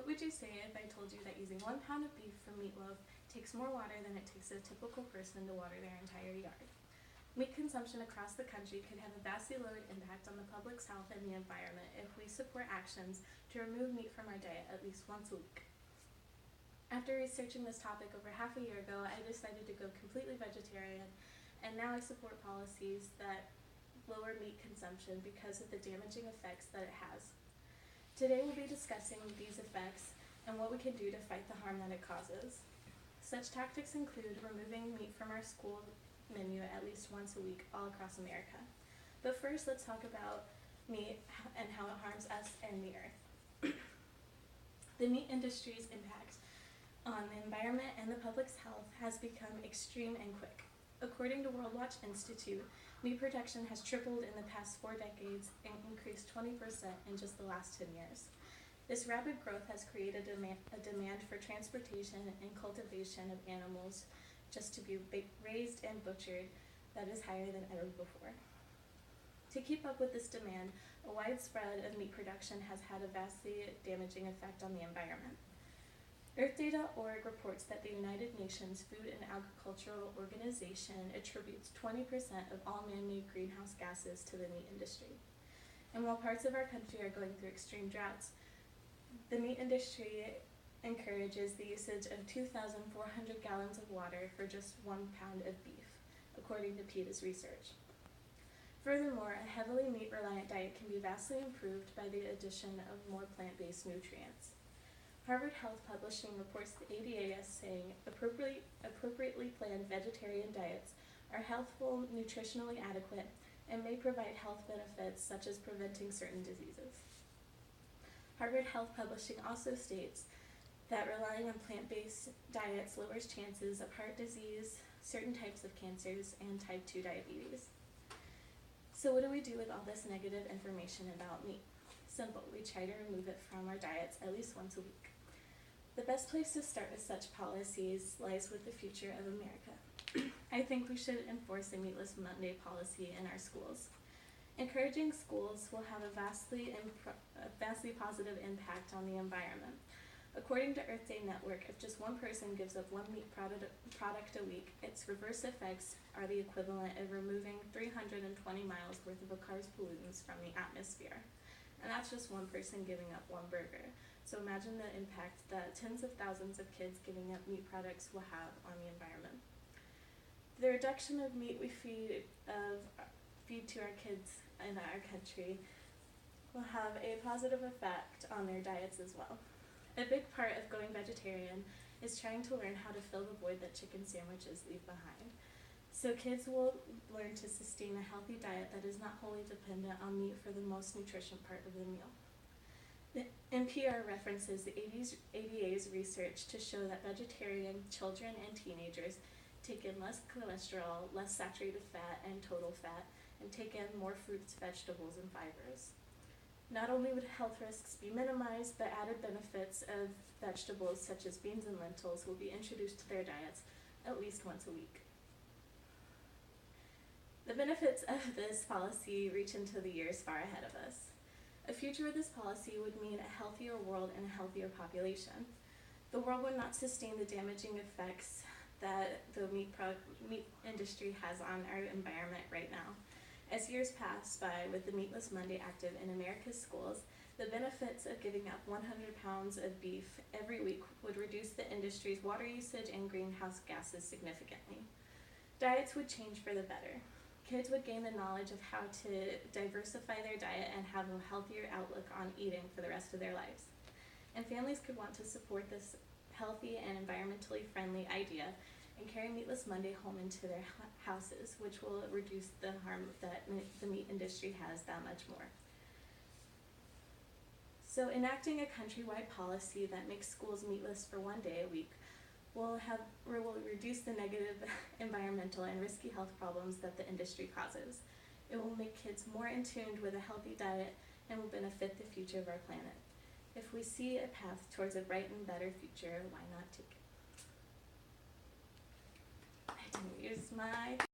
What would you say if I told you that using 1 pound of beef for meatloaf takes more water than it takes a typical person to water their entire yard? Meat consumption across the country could have a vastly lowered impact on the public's health and the environment if we support actions to remove meat from our diet at least once a week. After researching this topic over half a year ago, I decided to go completely vegetarian, and now I support policies that lower meat consumption because of the damaging effects that it has. Today we'll be discussing these effects and what we can do to fight the harm that it causes. Such tactics include removing meat from our school menu at least once a week all across America. But first, let's talk about meat and how it harms us and the earth. The meat industry's impact on the environment and the public's health has become extreme and quick. According to World Watch Institute, meat production has tripled in the past 4 decades and increased 20% in just the last 10 years. This rapid growth has created a demand for transportation and cultivation of animals just to be raised and butchered that is higher than ever before. To keep up with this demand, a widespread of meat production has had a vastly damaging effect on the environment. Earthdata.org reports that the United Nations Food and Agricultural Organization attributes 20% of all man-made greenhouse gases to the meat industry. And while parts of our country are going through extreme droughts, the meat industry encourages the usage of 2,400 gallons of water for just 1 pound of beef, according to PETA's research. Furthermore, a heavily meat-reliant diet can be vastly improved by the addition of more plant-based nutrients. Harvard Health Publishing reports the ADA as saying appropriately planned vegetarian diets are healthful, nutritionally adequate, and may provide health benefits such as preventing certain diseases. Harvard Health Publishing also states that relying on plant-based diets lowers chances of heart disease, certain types of cancers, and type 2 diabetes. So what do we do with all this negative information about meat? Simple, we try to remove it from our diets at least once a week. The best place to start with such policies lies with the future of America. I think we should enforce a Meatless Monday policy in our schools. Encouraging schools will have a vastly positive impact on the environment. According to Earth Day Network, if just one person gives up one meat product a week, its reverse effects are the equivalent of removing 320 miles worth of a car's pollutants from the atmosphere. And that's just one person giving up one burger. So imagine the impact that tens of thousands of kids giving up meat products will have on the environment. The reduction of meat we feed to our kids in our country will have a positive effect on their diets as well. A big part of going vegetarian is trying to learn how to fill the void that chicken sandwiches leave behind. So kids will learn to sustain a healthy diet that is not wholly dependent on meat for the most nutrition part of the meal. The NPR references the ADA's research to show that vegetarian children and teenagers take in less cholesterol, less saturated fat and total fat, and take in more fruits, vegetables, and fibers. Not only would health risks be minimized, but added benefits of vegetables such as beans and lentils will be introduced to their diets at least once a week. The benefits of this policy reach into the years far ahead of us. A future with this policy would mean a healthier world and a healthier population. The world would not sustain the damaging effects that the meat industry has on our environment right now. As years pass by with the Meatless Monday active in America's schools, the benefits of giving up 100 pounds of beef every week would reduce the industry's water usage and greenhouse gases significantly. Diets would change for the better. Kids would gain the knowledge of how to diversify their diet and have a healthier outlook on eating for the rest of their lives. And families could want to support this healthy and environmentally friendly idea and carry Meatless Monday home into their houses, which will reduce the harm that the meat industry has that much more. So enacting a countrywide policy that makes schools meatless for 1 day a week will reduce the negative environmental and risky health problems that the industry causes. It will make kids more in tune with a healthy diet and will benefit the future of our planet. If we see a path towards a bright and better future, why not take it? I didn't use my